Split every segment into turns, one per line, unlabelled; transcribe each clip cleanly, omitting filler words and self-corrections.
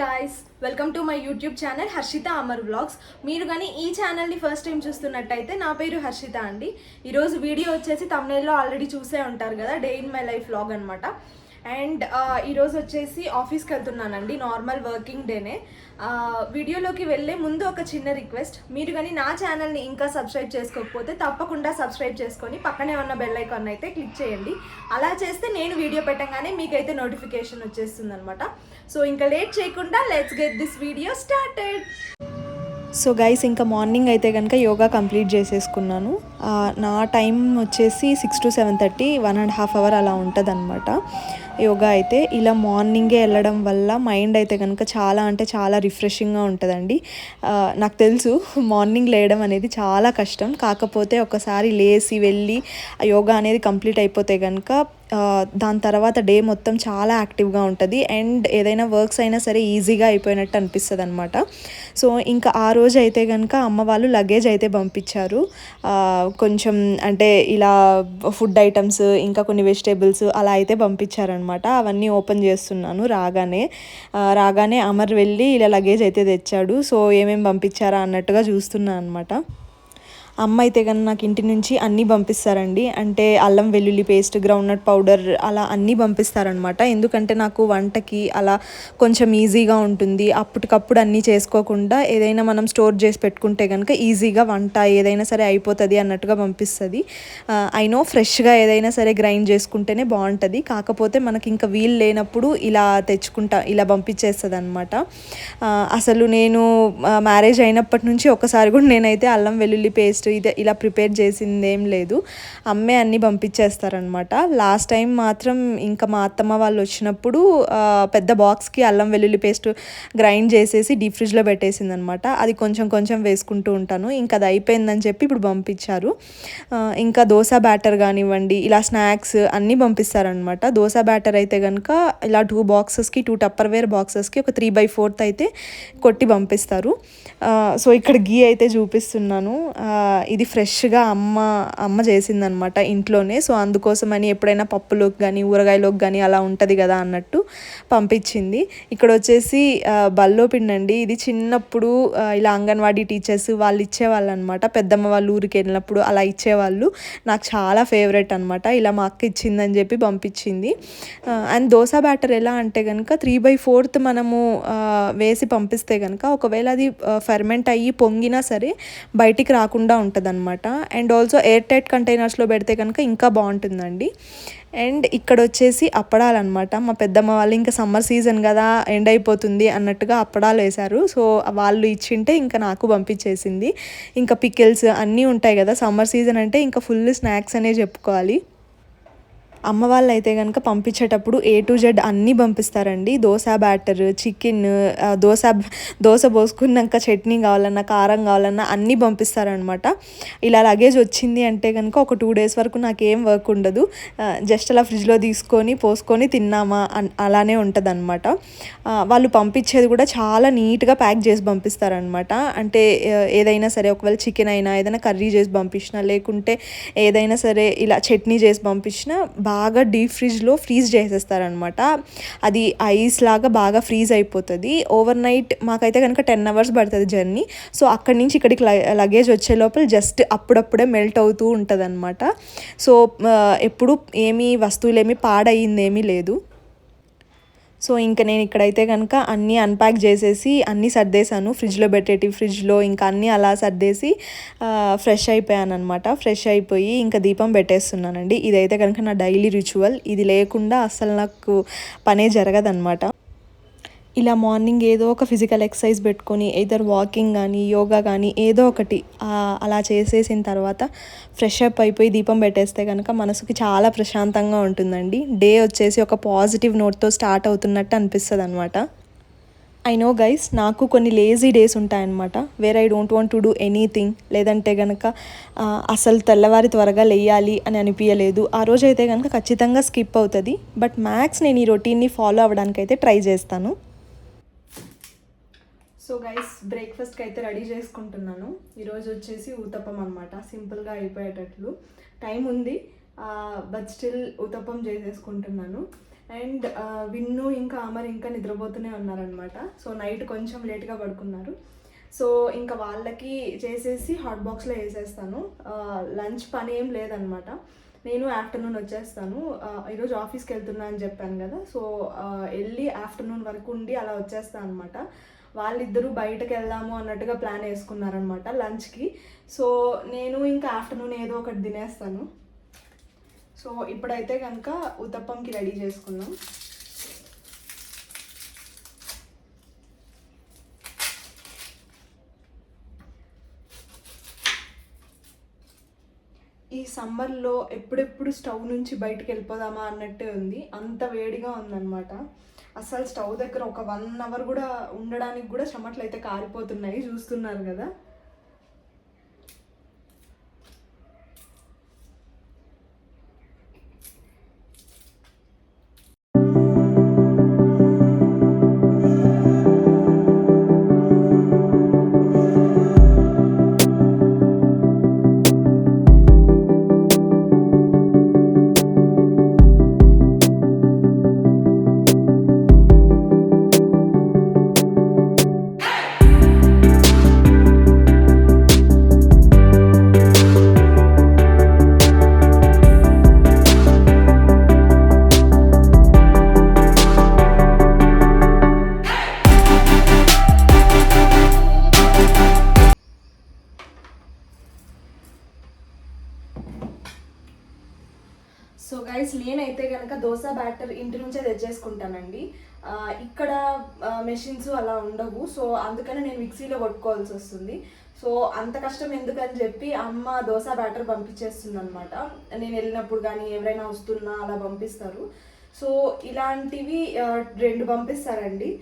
Guys, welcome to my YouTube channel Harshita Amar vlogs. మీరు కానీ ఈ ఛానల్ని ఫస్ట్ టైం చూస్తున్నట్టయితే నా పేరు హర్షిత అండి. ఈరోజు వీడియో వచ్చేసి తమ్నైల్లో ఆల్రెడీ చూసే ఉంటారు కదా, day in my life vlog అనమాట. అండ్ ఈరోజు వచ్చేసి ఆఫీస్కి వెళ్తున్నానండి, నార్మల్ వర్కింగ్ డేనే. వీడియోలోకి వెళ్ళే ముందు ఒక చిన్న రిక్వెస్ట్, మీరు కానీ నా ఛానల్ని ఇంకా సబ్స్క్రైబ్ చేసుకోకపోతే తప్పకుండా సబ్స్క్రైబ్ చేసుకొని పక్కనే ఉన్న బెల్ ఐకాన్ అయితే క్లిక్ చేయండి. అలా చేస్తే నేను వీడియో పెట్టగానే మీకైతే నోటిఫికేషన్ వచ్చేస్తుంది అనమాట. సో ఇంకా లేట్ చేయకుండా let's get this video started. So guys, ఇంకా మార్నింగ్ అయితే కనుక యోగా కంప్లీట్ చేసేసుకున్నాను. నా టైం వచ్చేసి 6 to 7:30, 1.5 hours అలా ఉంటుంది అనమాట యోగా అయితే. ఇలా మార్నింగే వెళ్ళడం వల్ల మైండ్ అయితే కనుక చాలా అంటే చాలా రిఫ్రెషింగ్గా ఉంటుందండి. నాకు తెలుసు మార్నింగ్ లేయడం అనేది చాలా కష్టం, కాకపోతే ఒకసారి లేచి వెళ్ళి యోగా అనేది కంప్లీట్ అయిపోతే కనుక దాని తర్వాత డే మొత్తం చాలా యాక్టివ్గా ఉంటుంది అండ్ ఏదైనా వర్క్స్ అయినా సరే ఈజీగా అయిపోయినట్టు అనిపిస్తుంది అనమాట. సో ఇంకా ఆ రోజు అయితే కనుక అమ్మ వాళ్ళు లగేజ్ అయితే పంపించారు. కొంచెం అంటే ఇలా ఫుడ్ ఐటమ్స్, ఇంకా కొన్ని వెజిటేబుల్స్ అలా అయితే పంపించారనమాట. అవన్నీ ఓపెన్ చేస్తున్నాను. రాగానే అమర్ వెళ్ళి ఇలా లగేజ్ అయితే తెచ్చాడు. సో ఏమేమి పంపించారా అన్నట్టుగా చూస్తున్నాను అనమాట. అమ్మ అయితే కానీ నాకు ఇంటి నుంచి అన్నీ పంపిస్తారండి. అంటే అల్లం వెల్లుల్లి పేస్ట్, గ్రౌండ్నట్ పౌడర్ అలా అన్నీ పంపిస్తారనమాట. ఎందుకంటే నాకు వంటకి అలా కొంచెం ఈజీగా ఉంటుంది. అప్పటికప్పుడు అన్నీ చేసుకోకుండా ఏదైనా మనం స్టోర్ చేసి పెట్టుకుంటే కనుక ఈజీగా వంట ఏదైనా సరే అయిపోతుంది అన్నట్టుగా పంపిస్తుంది. అయినో ఫ్రెష్గా ఏదైనా సరే గ్రైండ్ చేసుకుంటేనే బాగుంటుంది. కాకపోతే మనకి ఇంకా వీలు లేనప్పుడు ఇలా ఇలా పంపించేస్తుంది అనమాట. అసలు నేను మ్యారేజ్ అయినప్పటి నుంచి ఒకసారి కూడా నేనైతే అల్లం వెల్లుల్లి పేస్ట్ ఇలా ప్రిపేర్ చేసింది ఏం లేదు. అమ్మే అన్నీ పంపించేస్తారనమాట. లాస్ట్ టైం మాత్రం ఇంకా మా అత్తమ్మ వాళ్ళు వచ్చినప్పుడు పెద్ద బాక్స్కి అల్లం వెల్లుల్లి పేస్ట్ గ్రైండ్ చేసేసి డీప్ ఫ్రిడ్జ్లో పెట్టేసింది అనమాట. అది కొంచెం కొంచెం వేసుకుంటూ ఉంటాను. ఇంకా అది అయిపోయిందని చెప్పి ఇప్పుడు పంపించారు. ఇంకా దోశ బ్యాటర్ కానివ్వండి, ఇలా స్నాక్స్ అన్నీ పంపిస్తారనమాట. దోశ బ్యాటర్ అయితే కనుక ఇలా 2 బాక్సెస్కి 2 టప్పర్వేర్ బాక్సెస్కి ఒక 3/4 అయితే కొట్టి పంపిస్తారు. సో ఇక్కడ గీ అయితే చూపిస్తున్నాను. ఇది ఫ్రెష్గా అమ్మ చేసిందనమాట ఇంట్లోనే. సో అందుకోసమని ఎప్పుడైనా పప్పులోకి కానీ ఊరగాయలోకి కానీ అలా ఉంటుంది కదా అన్నట్టు పంపించింది. ఇక్కడ వచ్చేసి బల్లో పిండి అండి. ఇది చిన్నప్పుడు ఇలా అంగన్వాడీ టీచర్స్ వాళ్ళు ఇచ్చేవాళ్ళు అనమాట. పెద్దమ్మ వాళ్ళు ఊరికి వెళ్ళినప్పుడు అలా ఇచ్చేవాళ్ళు. నాకు చాలా ఫేవరెట్ అనమాట. ఇలా మా అక్క ఇచ్చిందని చెప్పి పంపించింది. అండ్ దోశ బ్యాటర్ ఎలా అంటే కనుక 3/4 మనము వేసి పంపిస్తే కనుక ఒకవేళ అది ఫెర్మెంట్ అయ్యి పొంగినా సరే బయటికి రాకుండా ఉంటుందన్నమాట. అండ్ ఆల్సో ఎయిర్ టైట్ కంటైనర్స్లో పెడితే కనుక ఇంకా బాగుంటుందండి. అండ్ ఇక్కడ వచ్చేసి అప్పడాలన్నమాట. మా పెద్దమ్మ వాళ్ళు ఇంకా సమ్మర్ సీజన్ కదా, ఎండ్ అయిపోతుంది అన్నట్టుగా అప్పడాలు వేశారు. సో వాళ్ళు ఇచ్చింటే ఇంకా నాకు పంపించేసింది. ఇంకా పికిల్స్ అన్నీ ఉంటాయి కదా, సమ్మర్ సీజన్ అంటే ఇంకా ఫుల్ స్నాక్స్ అనే చెప్పుకోవాలి. అమ్మ వాళ్ళు అయితే కనుక పంపించేటప్పుడు A to Z అన్నీ పంపిస్తారండి. దోశ బ్యాటర్, చికెన్, దోశ పోసుకున్నాక చట్నీ కావాలన్నా, కారం కావాలన్నా అన్నీ పంపిస్తారనమాట. ఇలా లగేజ్ వచ్చింది అంటే కనుక ఒక 2 days వరకు నాకేం వర్క్ ఉండదు. జస్ట్ అలా ఫ్రిడ్జ్లో తీసుకొని పోసుకొని తిన్నామా అలానే ఉంటుంది అనమాట. వాళ్ళు పంపించేది కూడా చాలా నీట్గా ప్యాక్ చేసి పంపిస్తారనమాట. అంటే ఏదైనా సరే ఒకవేళ చికెన్ అయినా ఏదైనా కర్రీ చేసి పంపించినా, లేకుంటే ఏదైనా సరే ఇలా చట్నీ చేసి పంపించినా బాగా డీప్ ఫ్రిడ్జ్లో ఫ్రీజ్ చేసేస్తారనమాట. అది ఐస్ లాగా బాగా ఫ్రీజ్ అయిపోతుంది. ఓవర్ నైట్ మాకైతే కనుక 10 hours పడుతుంది జర్నీ. సో అక్కడి నుంచి ఇక్కడికి లగేజ్ వచ్చే లోపల జస్ట్ అప్పుడప్పుడే మెల్ట్ అవుతూ ఉంటుంది అనమాట. సో ఎప్పుడు వస్తువులేమీ పాడయిందేమీ లేదు. సో ఇంకా నేను ఇక్కడైతే కనుక అన్నీ అన్ప్యాక్ చేసేసి అన్నీ సర్దేశాను. ఫ్రిడ్జ్లో ఇంకా అన్నీ అలా సర్దేసి ఫ్రెష్ అయిపోయాను అనమాట. ఫ్రెష్ అయిపోయి ఇంకా దీపం పెట్టేస్తున్నానండి. ఇదైతే కనుక నా డైలీ రిచువల్. ఇది లేకుండా అస్సలు నాకు పనే జరగదనమాట. ఇలా మార్నింగ్ ఏదో ఒక ఫిజికల్ ఎక్సర్సైజ్ పెట్టుకొని ఎయిదర్ వాకింగ్ కానీ యోగా కానీ ఏదో ఒకటి అలా చేసేసిన తర్వాత ఫ్రెష్ అప్ అయిపోయి దీపం పెట్టేస్తే కనుక మనసుకి చాలా ప్రశాంతంగా ఉంటుందండి. డే వచ్చేసి ఒక పాజిటివ్ నోట్తో స్టార్ట్ అవుతున్నట్టు అనిపిస్తుంది అనమాట. ఐ నో గైస్, నాకు కొన్ని లేజీ డేస్ ఉంటాయన్నమాట. Where I don't want to do anything. లేదంటే కనుక అసలు తెల్లవారి త్వరగా లేయాలి అని అనిపించలేదు. ఆ రోజు అయితే కనుక ఖచ్చితంగా స్కిప్ అవుతుంది. బట్ మ్యాక్స్ నేను ఈ రొటీన్ని ఫాలో అవ్వడానికైతే ట్రై చేస్తాను. సో గైస్, బ్రేక్ఫాస్ట్కి అయితే రెడీ చేసుకుంటున్నాను. ఈరోజు వచ్చేసి ఊతప్పం అనమాట. సింపుల్గా అయిపోయేటట్లు టైం ఉంది, బట్ స్టిల్ ఊతప్పం చేసేసుకుంటున్నాను. అండ్ విన్ను ఇంకా అమర్ ఇంకా నిద్రపోతూనే ఉన్నారనమాట. సో నైట్ కొంచెం లేట్గా పడుకున్నారు. సో ఇంకా వాళ్ళకి చేసేసి హాట్ బాక్స్లో వేసేస్తాను. లంచ్ పని ఏం లేదనమాట. నేను ఆఫ్టర్నూన్ వచ్చేస్తాను. ఈరోజు ఆఫీస్కి వెళ్తున్నా అని చెప్పాను కదా. సో వెళ్ళి ఆఫ్టర్నూన్ వరకు ఉండి అలా వచ్చేస్తాను అనమాట. వాళ్ళిద్దరూ బయటకు వెళ్దాము అన్నట్టుగా ప్లాన్ వేసుకున్నారనమాట లంచ్కి. సో నేను ఇంకా ఆఫ్టర్నూన్ ఏదో ఒకటి తినేస్తాను. సో ఇప్పుడైతే కనుక ఉతప్పంకి రెడీ చేసుకుందాం. ఈ సమ్మర్లో ఎప్పుడెప్పుడు స్టవ్ నుంచి బయటకు వెళ్ళిపోదామా అన్నట్టే ఉంది. అంత వేడిగా ఉందన్నమాట. అసలు స్టవ్ దగ్గర ఒక 1 అవర్ కూడా ఉండడానికి కూడా చెమటలు అయితే కారిపోతున్నాయి, చూస్తున్నారు కదా. సో గైస్, నేనైతే కనుక దోశ బ్యాటర్ ఇంటి నుంచే తెచ్చేసుకుంటానండి. ఇక్కడ మెషిన్స్ అలా ఉండవు. సో అందుకని నేను మిక్సీలో కొట్టుకోవాల్సి వస్తుంది. సో అంత కష్టం ఎందుకని చెప్పి అమ్మ దోశ బ్యాటర్ పంపించేస్తుంది అనమాట. నేను వెళ్ళినప్పుడు కానీ ఎవరైనా వస్తున్నా అలా పంపిస్తారు. సో ఇలాంటివి 2 పంపిస్తారండి.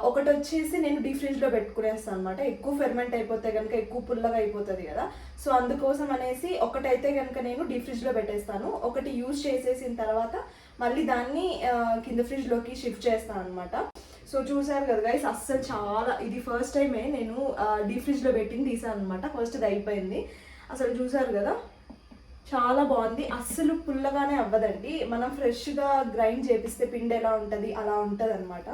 ఒకటి వచ్చేసి నేను డీప్ ఫ్రిడ్జ్లో పెట్టుకునేస్తాను అనమాట. ఎక్కువ ఫెర్మెంట్ అయిపోతే కనుక ఎక్కువ పుల్లగా అయిపోతుంది కదా. సో అందుకోసం అనేసి ఒకటైతే కనుక నేను డీప్ ఫ్రిడ్జ్లో పెట్టేస్తాను. ఒకటి యూజ్ చేసేసిన తర్వాత మళ్ళీ దాన్ని కింద ఫ్రిడ్జ్లోకి షిఫ్ట్ చేస్తాను అనమాట. సో చూసారు కదా గైస్, అస్సలు చాలా ఇది ఫస్ట్ టైమే నేను డీప్ ఫ్రిడ్జ్లో పెట్టింది తీసాను అనమాట. ఫస్ట్ ఇది అయిపోయింది. అసలు చూసారు కదా, చాలా బాగుంది. అస్సలు పుల్లగానే అవ్వదండి. మనం ఫ్రెష్గా గ్రైండ్ చేపిస్తే పిండి ఎలా ఉంటుంది అలా ఉంటుంది అనమాట.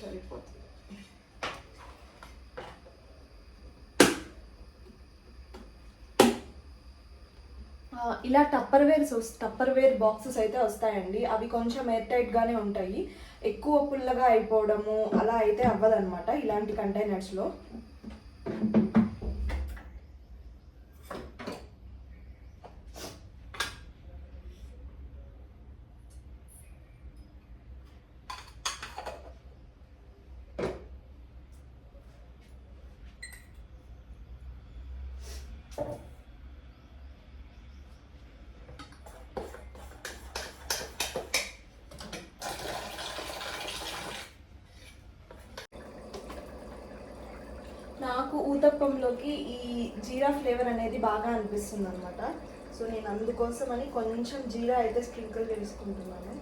సరిపోతుంది. ఇలా టప్పర్ వేర్ బాక్సెస్ అయితే వస్తాయండి. అవి కొంచెం ఎయిర్ టైట్గానే ఉంటాయి. ఎక్కువ పుల్లగా అయిపోవడము అలా అయితే అవ్వదన్నమాట ఇలాంటి కంటైనర్స్లో. నాకు ఊతప్పంలోకి ఈ జీరా ఫ్లేవర్ అనేది బాగా అనిపిస్తుంది అనమాట. సో నేను అందుకోసమని కొంచెం జీరా అయితే స్ప్రింకిల్ చేసుకుంటున్నాను.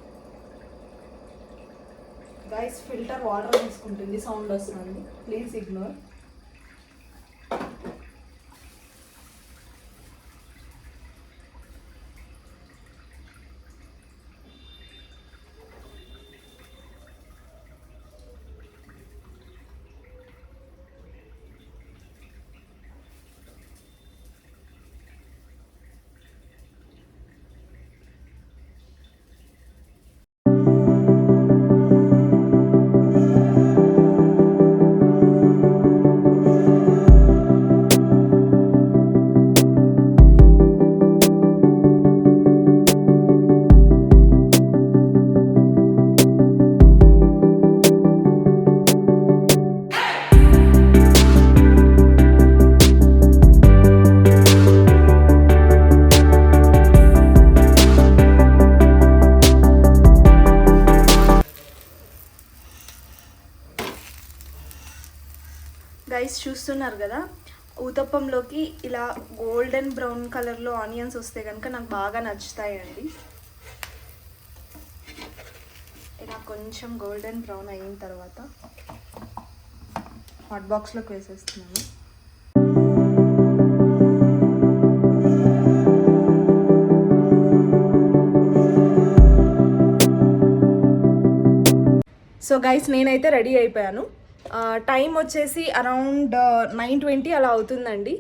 గైస్, ఫిల్టర్ వాటర్ తీసుకుంటుంది, సౌండ్ వస్తుంది, ప్లీజ్ ఇగ్నోర్. గైస్, చూస్తున్నారు కదా, ఊతప్పంలోకి ఇలా గోల్డెన్ బ్రౌన్ కలర్లో ఆనియన్స్ వస్తే కనుక నాకు బాగా నచ్చుతాయండి. కొంచెం గోల్డెన్ బ్రౌన్ అయిన తర్వాత హాట్ బాక్స్లోకి వేసేస్తున్నాను. సో గైస్ నేనైతే రెడీ అయిపోయాను. టైం వచ్చేసి అరౌండ్ 9:20 అలా అవుతుందండి.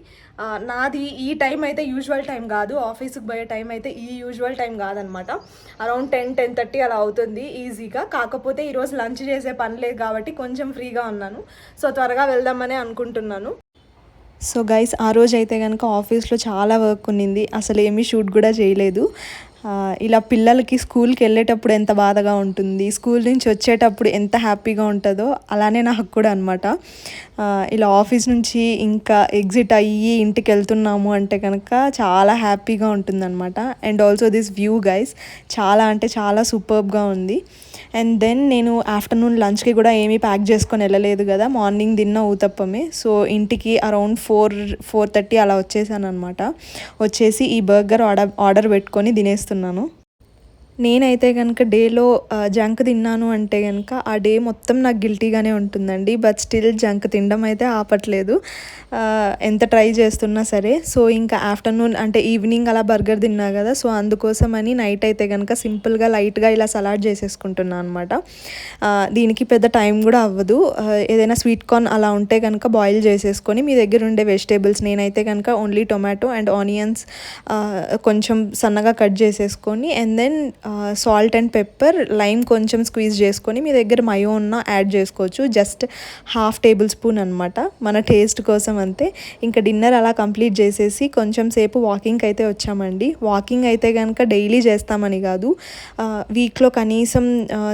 నాది ఈ టైం అయితే యూజువల్ టైం కాదు, ఆఫీస్కి పోయే టైం అయితే ఈ యూజువల్ టైం కాదనమాట. అరౌండ్ 10-10:30 అలా అవుతుంది ఈజీగా. కాకపోతే ఈరోజు లంచ్ చేసే పని లేదు కాబట్టి కొంచెం ఫ్రీగా ఉన్నాను. సో త్వరగా వెళ్దామని అనుకుంటున్నాను. సో గైస్ ఆ రోజు అయితే కనుక ఆఫీస్లో చాలా వర్క్ ఉన్నింది, అసలు ఏమీ షూట్ కూడా చేయలేదు. ఇలా పిల్లలకి స్కూల్కి వెళ్ళేటప్పుడు ఎంత బాధగా ఉంటుంది, స్కూల్ నుంచి వచ్చేటప్పుడు ఎంత హ్యాపీగా ఉంటుందో అలానే నాకు కూడా అనమాట. ఇలా ఆఫీస్ నుంచి ఇంకా ఎగ్జిట్ అయ్యి ఇంటికి వెళ్తున్నాము అంటే కనుక చాలా హ్యాపీగా ఉంటుందన్నమాట. And also this view guys చాలా అంటే చాలా సూపర్బ్గా ఉంది. అండ్ దెన్ నేను ఆఫ్టర్నూన్ లంచ్కి కూడా ఏమీ ప్యాక్ చేసుకొని వెళ్ళలేదు కదా, మార్నింగ్ తిన్న ఊతప్పమే. సో ఇంటికి అరౌండ్ 4-4:30 అలా వచ్చేసాను అనమాట. వచ్చేసి ఈ బర్గర్ ఆర్డర్ పెట్టుకొని తినేస్తున్నాను. నేనైతే కనుక డేలో జంక్ తిన్నాను అంటే కనుక ఆ డే మొత్తం నాకు గిల్టీగానే ఉంటుందండి. బట్ స్టిల్ జంక్ తినడం అయితే ఆపట్లేదు, ఎంత ట్రై చేస్తున్నా సరే. సో ఇంకా ఆఫ్టర్నూన్ అంటే ఈవినింగ్ అలా బర్గర్ తిన్నా కదా, సో అందుకోసమని నైట్ అయితే కనుక సింపుల్గా లైట్గా ఇలా సలాడ్ చేసేసుకుంటున్నాను అనమాట. దీనికి పెద్ద టైం కూడా అవ్వదు. ఏదైనా స్వీట్ కార్న్ అలా ఉంటే కనుక బాయిల్ చేసేసుకొని మీ దగ్గర ఉండే వెజిటేబుల్స్, నేనైతే కనుక ఓన్లీ టొమాటో అండ్ ఆనియన్స్ కొంచెం సన్నగా కట్ చేసేసుకొని and then salt and pepper, lime కొంచెం స్క్వీజ్ చేసుకొని మీ దగ్గర మయో ఉన్న యాడ్ చేసుకోవచ్చు. జస్ట్ 1/2 టేబుల్ స్పూన్ అనమాట, మన టేస్ట్ కోసం అంతే. ఇంకా డిన్నర్ అలా కంప్లీట్ చేసేసి కొంచెం సేపు వాకింగ్కి అయితే వచ్చామండి. వాకింగ్ అయితే కనుక డైలీ చేస్తామని కాదు, వీక్లో కనీసం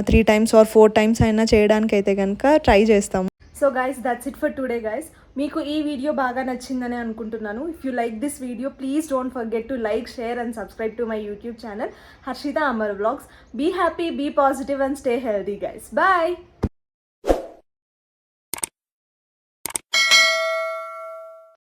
3 times or 4 times అయినా చేయడానికి అయితే కనుక ట్రై చేస్తాము. So guys that's it for today guys. మీకు ఈ వీడియో బాగా నచ్చిందని అనుకుంటున్నాను. If you like this video please don't forget to like, share and subscribe to my YouTube channel Harshita Amar vlogs. Be happy, be positive and stay healthy guys. Bye.